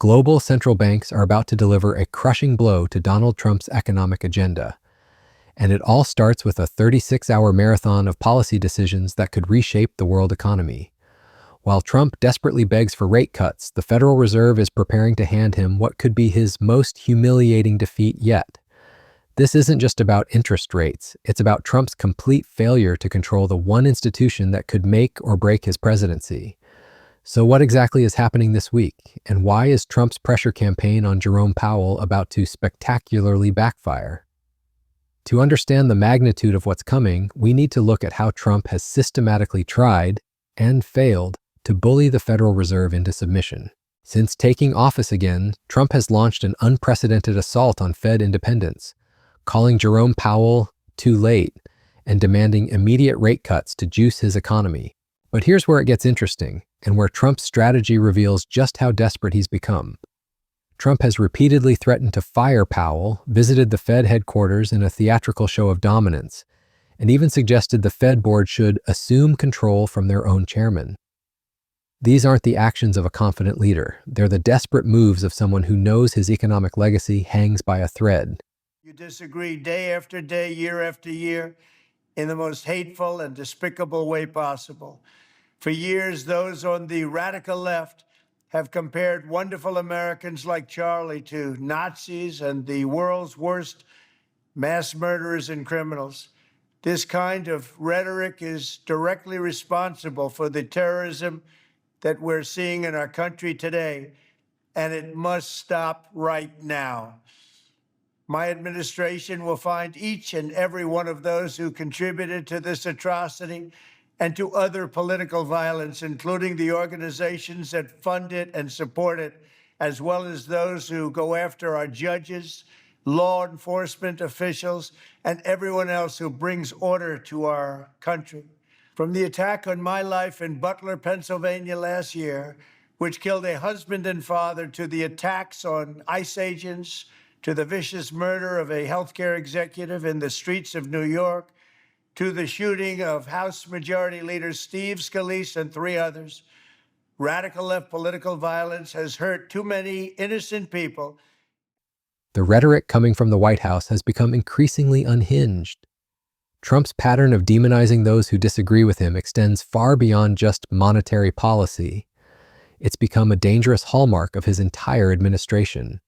Global central banks are about to deliver a crushing blow to Donald Trump's economic agenda. And it all starts with a 36-hour marathon of policy decisions that could reshape the world economy. While Trump desperately begs for rate cuts, the Federal Reserve is preparing to hand him what could be his most humiliating defeat yet. This isn't just about interest rates, it's about Trump's complete failure to control the one institution that could make or break his presidency. So what exactly is happening this week, and why is Trump's pressure campaign on Jerome Powell about to spectacularly backfire? To understand the magnitude of what's coming, we need to look at how Trump has systematically tried and failed to bully the Federal Reserve into submission. Since taking office again, Trump has launched an unprecedented assault on Fed independence, calling Jerome Powell too late and demanding immediate rate cuts to juice his economy. But here's where it gets interesting, and where Trump's strategy reveals just how desperate he's become. Trump has repeatedly threatened to fire Powell, visited the Fed headquarters in a theatrical show of dominance, and even suggested the Fed board should assume control from their own chairman. These aren't the actions of a confident leader. They're the desperate moves of someone who knows his economic legacy hangs by a thread. You disagree day after day, year after year, in the most hateful and despicable way possible. For years, those on the radical left have compared wonderful Americans like Charlie to Nazis and the world's worst mass murderers and criminals. This kind of rhetoric is directly responsible for the terrorism that we're seeing in our country today, and it must stop right now. My administration will find each and every one of those who contributed to this atrocity and to other political violence, including the organizations that fund it and support it, as well as those who go after our judges, law enforcement officials, and everyone else who brings order to our country. From the attack on my life in Butler, Pennsylvania last year, which killed a husband and father, to the attacks on ICE agents, to the vicious murder of a healthcare executive in the streets of New York, to the shooting of House Majority Leader Steve Scalise and 3 others, radical left political violence has hurt too many innocent people. The rhetoric coming from the White House has become increasingly unhinged. Trump's pattern of demonizing those who disagree with him extends far beyond just monetary policy. It's become a dangerous hallmark of his entire administration.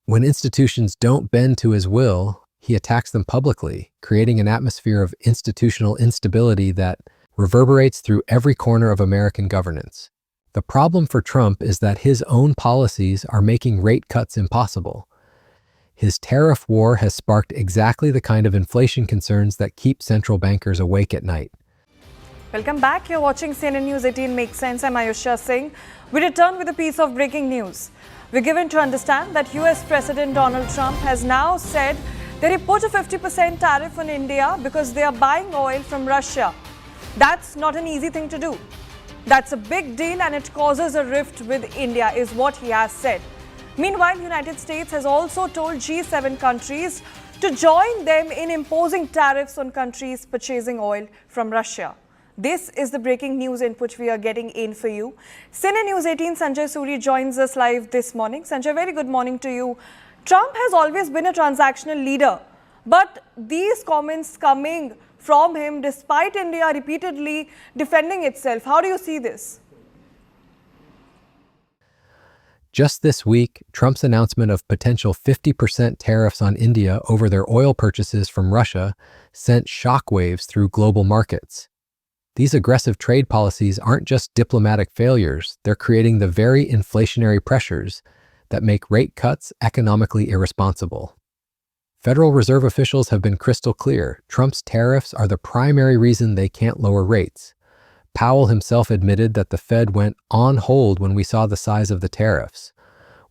When institutions don't bend to his will, he attacks them publicly, creating an atmosphere of institutional instability that reverberates through every corner of American governance. The problem for Trump is that his own policies are making rate cuts impossible. His tariff war has sparked exactly the kind of inflation concerns that keep central bankers awake at night. Welcome back. You're watching CNN News 18 Makes Sense. I'm Ayusha Singh. We return with a piece of breaking news. We're given to understand that US President Donald Trump has now said that he put a 50% tariff on India because they are buying oil from Russia. That's not an easy thing to do. That's a big deal and it causes a rift with India, is what he has said. Meanwhile, United States has also told G7 countries to join them in imposing tariffs on countries purchasing oil from Russia. This is the breaking news input we are getting in for you. CNN News 18 Sanjay Suri joins us live this morning. Sanjay, very good morning to you. Trump has always been a transactional leader, but these comments coming from him despite India repeatedly defending itself, how do you see this? Just this week, Trump's announcement of potential 50% tariffs on India over their oil purchases from Russia sent shockwaves through global markets. These aggressive trade policies aren't just diplomatic failures, they're creating the very inflationary pressures that make rate cuts economically irresponsible. Federal Reserve officials have been crystal clear. Trump's tariffs are the primary reason they can't lower rates. Powell himself admitted that the Fed went on hold when we saw the size of the tariffs,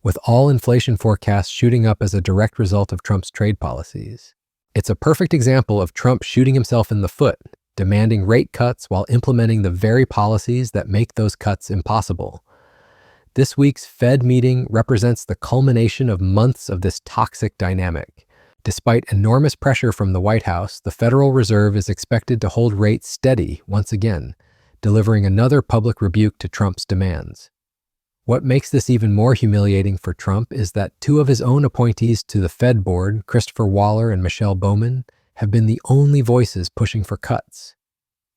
with all inflation forecasts shooting up as a direct result of Trump's trade policies. It's a perfect example of Trump shooting himself in the foot, demanding rate cuts while implementing the very policies that make those cuts impossible. This week's Fed meeting represents the culmination of months of this toxic dynamic. Despite enormous pressure from the White House, the Federal Reserve is expected to hold rates steady once again, delivering another public rebuke to Trump's demands. What makes this even more humiliating for Trump is that two of his own appointees to the Fed board, Christopher Waller and Michelle Bowman, have been the only voices pushing for cuts.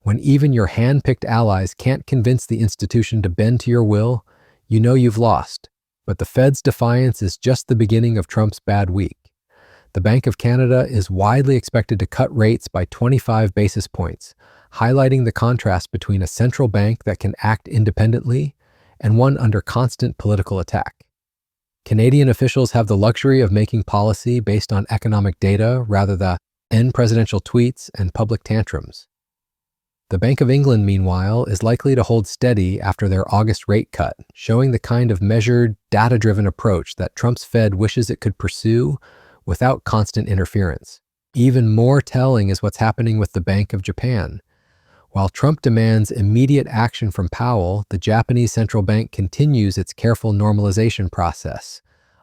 When even your hand-picked allies can't convince the institution to bend to your will, you know you've lost. But the Fed's defiance is just the beginning of Trump's bad week. The Bank of Canada is widely expected to cut rates by 25 basis points, highlighting the contrast between a central bank that can act independently and one under constant political attack. Canadian officials have the luxury of making policy based on economic data rather than presidential tweets and public tantrums. The Bank of England, meanwhile, is likely to hold steady after their August rate cut, showing the kind of measured, data-driven approach that Trump's Fed wishes it could pursue without constant interference. Even more telling is what's happening with the Bank of Japan. While Trump demands immediate action from Powell, the Japanese central bank continues its careful normalization process,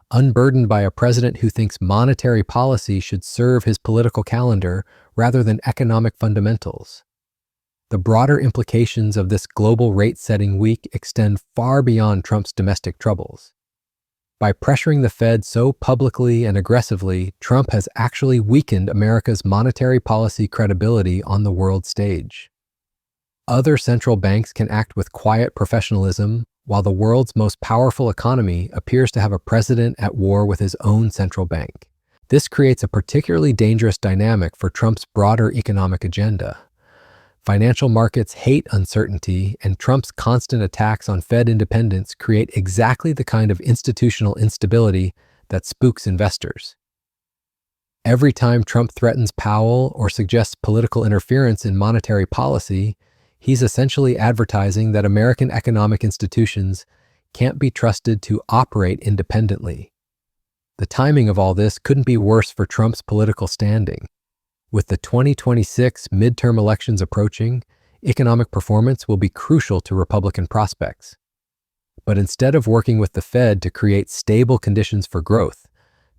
unburdened by a president who thinks monetary policy should serve his political calendar rather than economic fundamentals. The broader implications of this global rate-setting week extend far beyond Trump's domestic troubles. By pressuring the Fed so publicly and aggressively, Trump has actually weakened America's monetary policy credibility on the world stage. Other central banks can act with quiet professionalism, while the world's most powerful economy appears to have a president at war with his own central bank. This creates a particularly dangerous dynamic for Trump's broader economic agenda. Financial markets hate uncertainty, and Trump's constant attacks on Fed independence create exactly the kind of institutional instability that spooks investors. Every time Trump threatens Powell or suggests political interference in monetary policy, he's essentially advertising that American economic institutions can't be trusted to operate independently. The timing of all this couldn't be worse for Trump's political standing. With the 2026 midterm elections approaching, economic performance will be crucial to Republican prospects. But instead of working with the Fed to create stable conditions for growth,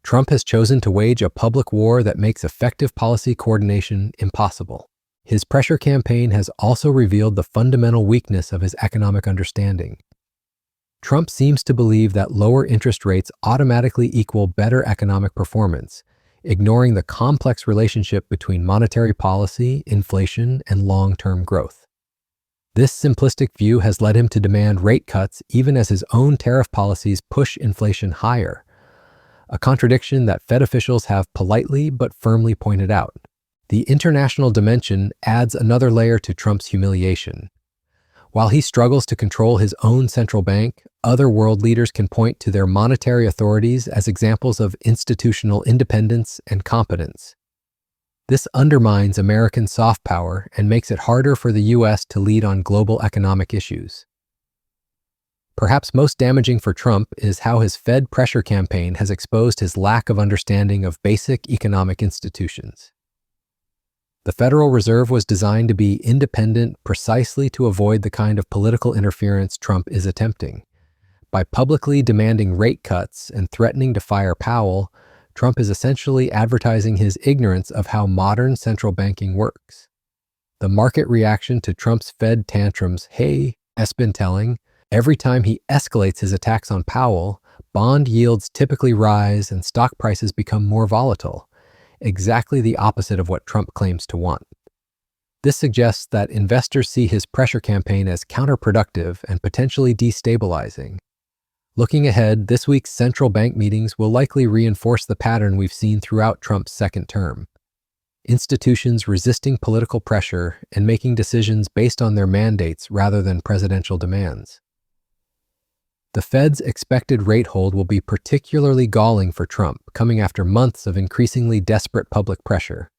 Trump has chosen to wage a public war that makes effective policy coordination impossible. His pressure campaign has also revealed the fundamental weakness of his economic understanding. Trump seems to believe that lower interest rates automatically equal better economic performance, ignoring the complex relationship between monetary policy, inflation, and long-term growth. This simplistic view has led him to demand rate cuts even as his own tariff policies push inflation higher, a contradiction that Fed officials have politely but firmly pointed out. The international dimension adds another layer to Trump's humiliation. While he struggles to control his own central bank, other world leaders can point to their monetary authorities as examples of institutional independence and competence. This undermines American soft power and makes it harder for the U.S. to lead on global economic issues. Perhaps most damaging for Trump is how his Fed pressure campaign has exposed his lack of understanding of basic economic institutions. The Federal Reserve was designed to be independent precisely to avoid the kind of political interference Trump is attempting. By publicly demanding rate cuts and threatening to fire Powell, Trump is essentially advertising his ignorance of how modern central banking works. The market reaction to Trump's Fed tantrums has been telling. Every time he escalates his attacks on Powell, bond yields typically rise and stock prices become more volatile, exactly the opposite of what Trump claims to want. This suggests that investors see his pressure campaign as counterproductive and potentially destabilizing. Looking ahead, this week's central bank meetings will likely reinforce the pattern we've seen throughout Trump's second term. Institutions resisting political pressure and making decisions based on their mandates rather than presidential demands. The Fed's expected rate hold will be particularly galling for Trump, coming after months of increasingly desperate public pressure.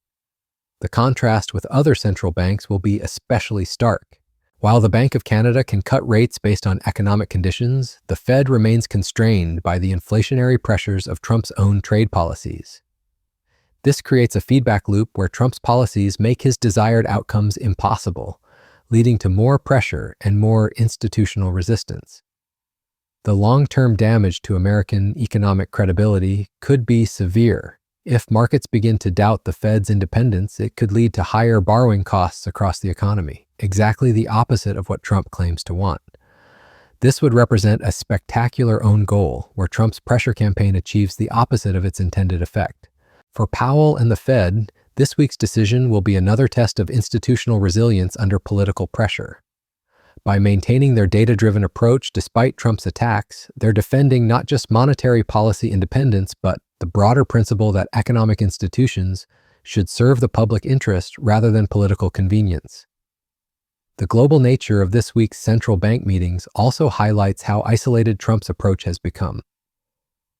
The contrast with other central banks will be especially stark. While the Bank of Canada can cut rates based on economic conditions, the Fed remains constrained by the inflationary pressures of Trump's own trade policies. This creates a feedback loop where Trump's policies make his desired outcomes impossible, leading to more pressure and more institutional resistance. The long-term damage to American economic credibility could be severe. If markets begin to doubt the Fed's independence, it could lead to higher borrowing costs across the economy, exactly the opposite of what Trump claims to want. This would represent a spectacular own goal, where Trump's pressure campaign achieves the opposite of its intended effect. For Powell and the Fed, this week's decision will be another test of institutional resilience under political pressure. By maintaining their data-driven approach despite Trump's attacks, they're defending not just monetary policy independence, but the broader principle that economic institutions should serve the public interest rather than political convenience. The global nature of this week's central bank meetings also highlights how isolated Trump's approach has become.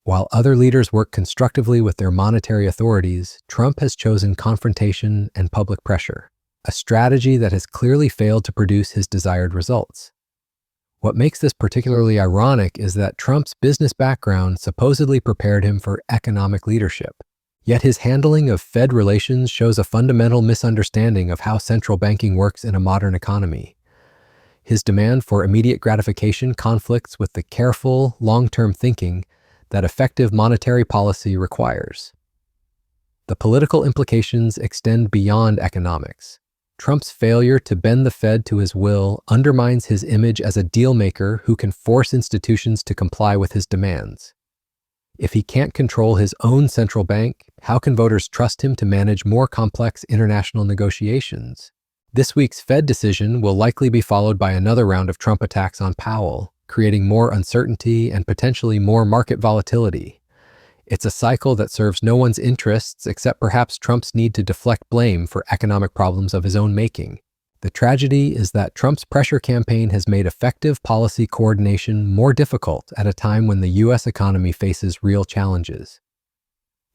While other leaders work constructively with their monetary authorities, Trump has chosen confrontation and public pressure, a strategy that has clearly failed to produce his desired results. What makes this particularly ironic is that Trump's business background supposedly prepared him for economic leadership. Yet his handling of Fed relations shows a fundamental misunderstanding of how central banking works in a modern economy. His demand for immediate gratification conflicts with the careful, long-term thinking that effective monetary policy requires. The political implications extend beyond economics. Trump's failure to bend the Fed to his will undermines his image as a deal-maker who can force institutions to comply with his demands. If he can't control his own central bank, how can voters trust him to manage more complex international negotiations? This week's Fed decision will likely be followed by another round of Trump attacks on Powell, creating more uncertainty and potentially more market volatility. It's a cycle that serves no one's interests except perhaps Trump's need to deflect blame for economic problems of his own making. The tragedy is that Trump's pressure campaign has made effective policy coordination more difficult at a time when the U.S. economy faces real challenges.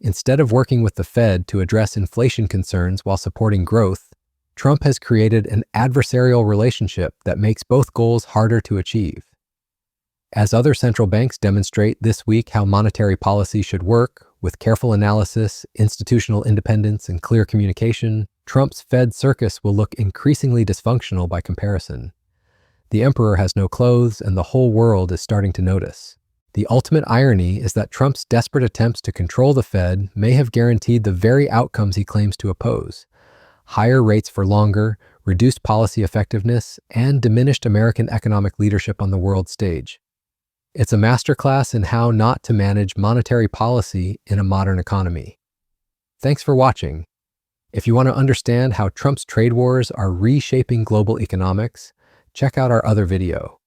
Instead of working with the Fed to address inflation concerns while supporting growth, Trump has created an adversarial relationship that makes both goals harder to achieve. As other central banks demonstrate this week how monetary policy should work, with careful analysis, institutional independence, and clear communication, Trump's Fed circus will look increasingly dysfunctional by comparison. The emperor has no clothes, and the whole world is starting to notice. The ultimate irony is that Trump's desperate attempts to control the Fed may have guaranteed the very outcomes he claims to oppose: higher rates for longer, reduced policy effectiveness, and diminished American economic leadership on the world stage. It's a masterclass in how not to manage monetary policy in a modern economy. Thanks for watching. If you want to understand how Trump's trade wars are reshaping global economics, check out our other video.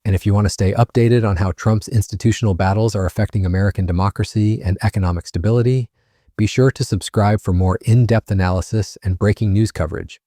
And if you want to stay updated on how Trump's institutional battles are affecting American democracy and economic stability, be sure to subscribe for more in-depth analysis and breaking news coverage.